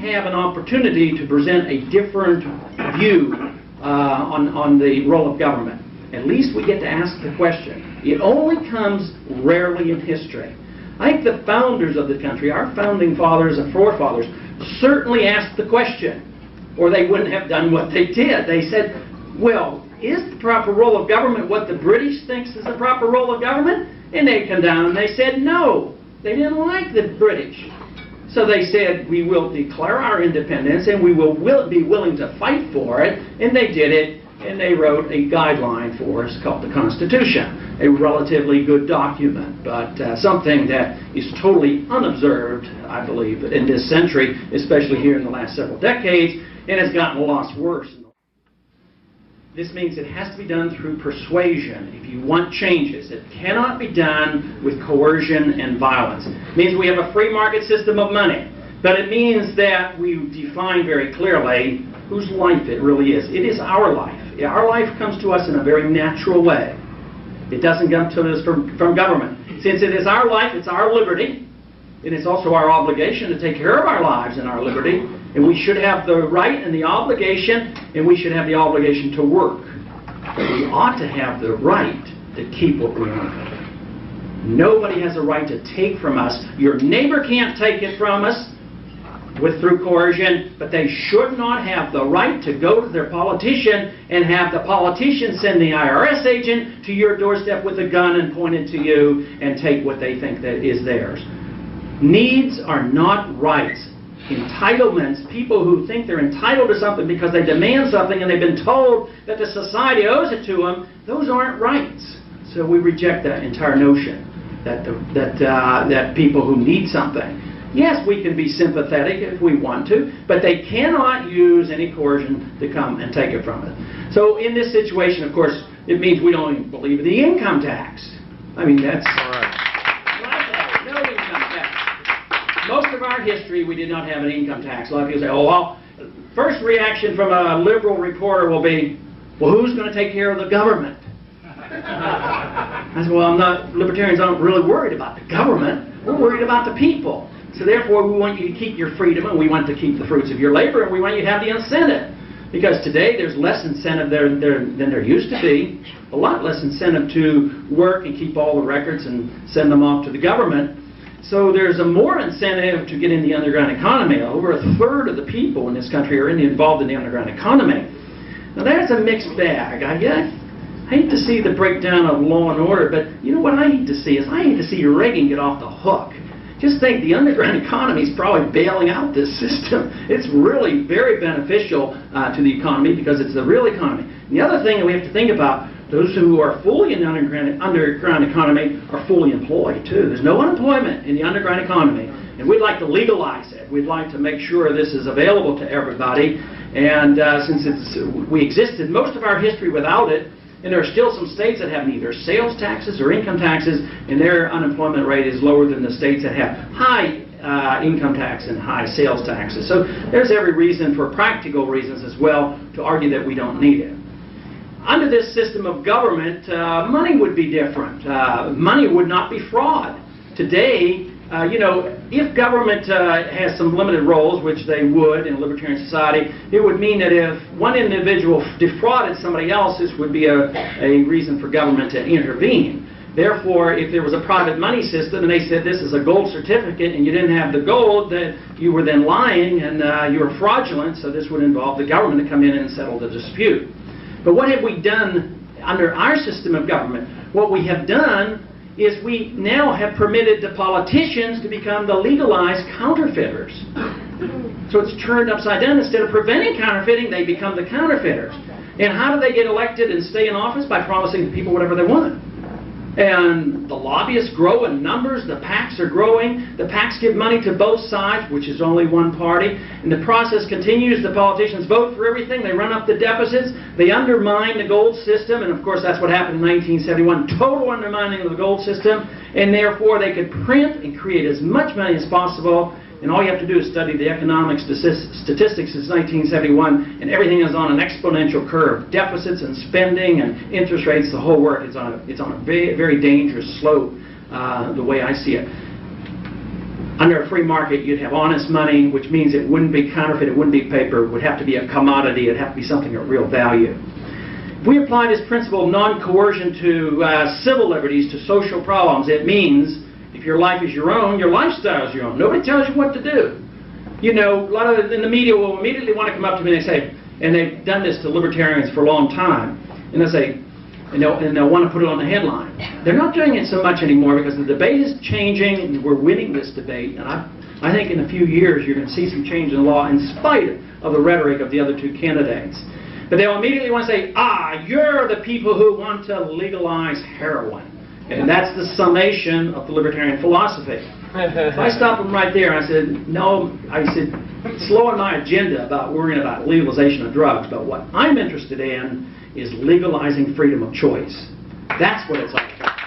have an opportunity to present a different view on the role of government. At least we get to ask the question. It only comes rarely in history. I think the founders of the country, our founding fathers and forefathers, certainly asked the question, or they wouldn't have done what they did. They said, well, is the proper role of government what the British thinks is the proper role of government? And they come down and they said no. They didn't like the British. So they said, we will declare our independence and we will be willing to fight for it. And they did it, and they wrote a guideline for us called the Constitution. A relatively good document, but something that is totally unobserved, I believe, in this century, especially here in the last several decades, and has gotten a lot worse. This means it has to be done through persuasion if you want changes. It cannot be done with coercion and violence. It means we have a free market system of money, but it means that we define very clearly whose life it really is. It is our life. Our life comes to us in a very natural way. It doesn't come to us from government. Since it is our life, it's our liberty, and it's also our obligation to take care of our lives and our liberty, and we should have the right and the obligation, and we should have the obligation to work. But we ought to have the right to keep what we own. Nobody has a right to take from us. Your neighbor can't take it from us through coercion, but they should not have the right to go to their politician and have the politician send the IRS agent to your doorstep with a gun and point it to you and take what they think that is theirs. Needs are not rights. Entitlements, people who think they're entitled to something because they demand something and they've been told that the society owes it to them, those aren't rights. So we reject that entire notion that people who need something. Yes, we can be sympathetic if we want to, but they cannot use any coercion to come and take it from us. So in this situation, of course, it means we don't even believe in the income tax. I mean, that's... All right. No income tax. Most of our history, we did not have an income tax. A lot of people say, oh, well, first reaction from a liberal reporter will be, well, who's going to take care of the government? I said, well, libertarians aren't really worried about the government. We're worried about the people. So therefore, we want you to keep your freedom, and we want to keep the fruits of your labor, and we want you to have the incentive. Because today, there's less incentive than there used to be. A lot less incentive to work and keep all the records and send them off to the government. So there's a more incentive to get in the underground economy. Over a third of the people in this country are involved in the underground economy. Now, that's a mixed bag. I hate to see the breakdown of law and order, but you know what I hate to see is I hate to see Reagan get off the hook. Just think the underground economy is probably bailing out this system. It's really very beneficial to the economy because it's the real economy. And the other thing that we have to think about, those who are fully in the underground economy are fully employed too. There's no unemployment in the underground economy. And we'd like to legalize it. We'd like to make sure this is available to everybody. And since we existed most of our history without it, and there are still some states that have neither sales taxes or income taxes, and their unemployment rate is lower than the states that have high income tax and high sales taxes. So there's every reason, for practical reasons as well, to argue that we don't need it. Under this system of government, money would be different. Money would not be fraud. Today, if government has some limited roles, which they would in a libertarian society, it would mean that if one individual defrauded somebody else, this would be a reason for government to intervene. Therefore, if there was a private money system and they said this is a gold certificate and you didn't have the gold, that you were then lying and you were fraudulent, so this would involve the government to come in and settle the dispute. But what have we done under our system of government? What we have done is we now have permitted the politicians to become the legalized counterfeiters. So it's turned upside down. Instead of preventing counterfeiting, they become the counterfeiters. And how do they get elected and stay in office? By promising the people whatever they want. And the lobbyists grow in numbers, the PACs are growing, the PACs give money to both sides, which is only one party, and the process continues. The politicians vote for everything, they run up the deficits, they undermine the gold system, and of course that's what happened in 1971, total undermining of the gold system, and therefore they could print and create as much money as possible. And all you have to do is study the economic statistics since 1971, and everything is on an exponential curve. Deficits and spending and interest rates, the whole work, it's on a very, very dangerous slope, the way I see it. under a free market, you'd have honest money, which means it wouldn't be counterfeit, it wouldn't be paper, it would have to be a commodity, it'd have to be something of real value. If we apply this principle of non-coercion to civil liberties, to social problems, it means if your life is your own, your lifestyle is your own. Nobody tells you what to do. You know, a lot of in the media will immediately want to come up to me and they say, and they've done this to libertarians for a long time, and they'll say, and they'll want to put it on the headline. They're not doing it so much anymore because the debate is changing, and we're winning this debate, and I think in a few years you're going to see some change in the law in spite of the rhetoric of the other two candidates. But they'll immediately want to say, you're the people who want to legalize heroin. And that's the summation of the libertarian philosophy. So I stopped them right there and I said, no, I said, slow on my agenda about worrying about legalization of drugs, but what I'm interested in is legalizing freedom of choice. That's what it's all about.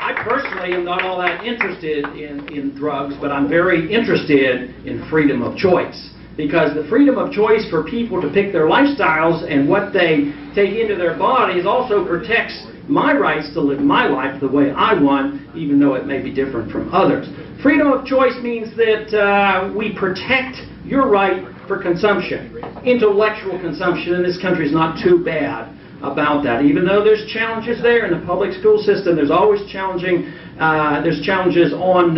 I personally am not all that interested in drugs, but I'm very interested in freedom of choice. Because the freedom of choice for people to pick their lifestyles and what they take into their bodies also protects my rights to live my life the way I want, even though it may be different from others. Freedom of choice means that we protect your right for consumption. Intellectual consumption in this country is not too bad about that. Even though there's challenges there in the public school system, there's always there's challenges on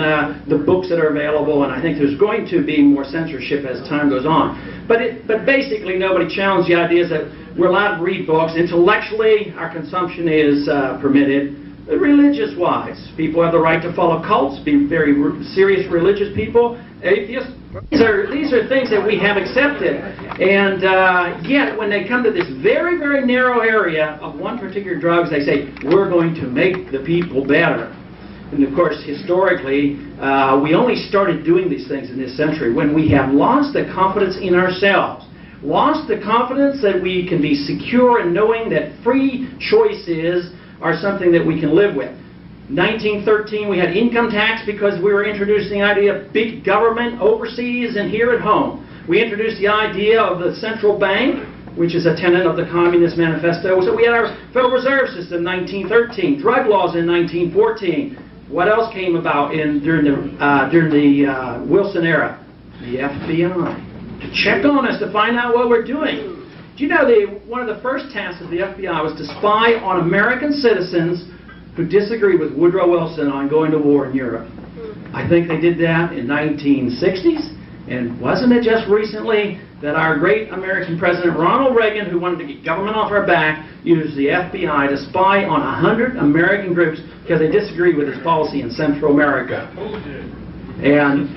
the books that are available, and I think there's going to be more censorship as time goes on. But basically nobody challenged the ideas that we're allowed to read books. Intellectually, our consumption is permitted. Religious-wise, people have the right to follow cults, be very serious religious people, atheists. These are things that we have accepted, and yet when they come to this very, very narrow area of one particular drug, they say, we're going to make the people better. And of course, historically, we only started doing these things in this century when we have lost the confidence in ourselves, lost the confidence that we can be secure in knowing that free choices are something that we can live with. 1913, we had income tax because we were introducing the idea of big government overseas and here at home. We introduced the idea of the central bank, which is a tenet of the Communist Manifesto. So we had our Federal Reserve System in 1913, drug laws in 1914. What else came about during the Wilson era? The FBI. To check on us, to find out what we're doing. Do you know one of the first tasks of the FBI was to spy on American citizens who disagreed with Woodrow Wilson on going to war in Europe? I think they did that in 1960s. And wasn't it just recently that our great American President Ronald Reagan, who wanted to get government off our back, used the FBI to spy on 100 American groups because they disagreed with his policy in Central America? And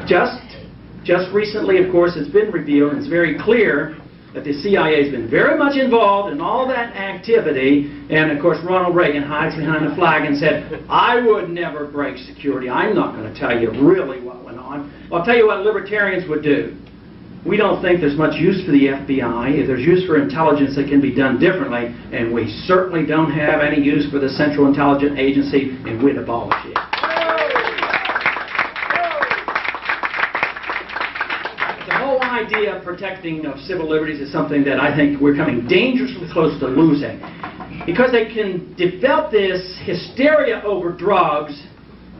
just recently, of course, it's been revealed, and it's very clear that the CIA has been very much involved in all that activity. And of course, Ronald Reagan hides behind the flag and said, I would never break security. I'm not going to tell you really what went on. I'll tell you what libertarians would do. We don't think there's much use for the FBI. If there's use for intelligence, it can be done differently. And we certainly don't have any use for the Central Intelligence Agency, and we'd abolish it. The idea of protecting of civil liberties is something that I think we're coming dangerously close to losing. Because they can develop this hysteria over drugs,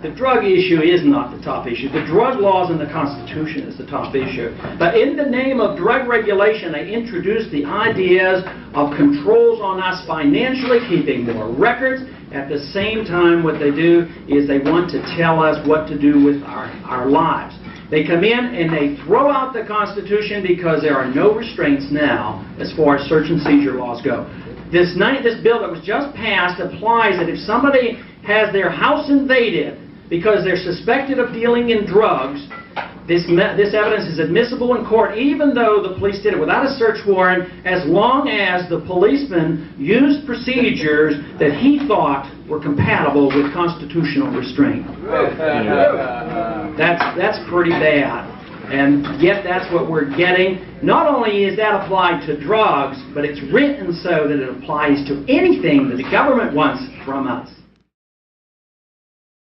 the drug issue is not the top issue. The drug laws and the Constitution is the top issue. But in the name of drug regulation, they introduce the ideas of controls on us financially, keeping more records. At the same time, what they do is they want to tell us what to do with our lives. They come in and they throw out the Constitution because there are no restraints now as far as search and seizure laws go. This bill that was just passed applies that if somebody has their house invaded because they're suspected of dealing in drugs, this evidence is admissible in court even though the police did it without a search warrant, as long as the policeman used procedures that he thought were compatible with constitutional restraint. That's pretty bad. And yet that's what we're getting. Not only is that applied to drugs, but it's written so that it applies to anything that the government wants from us.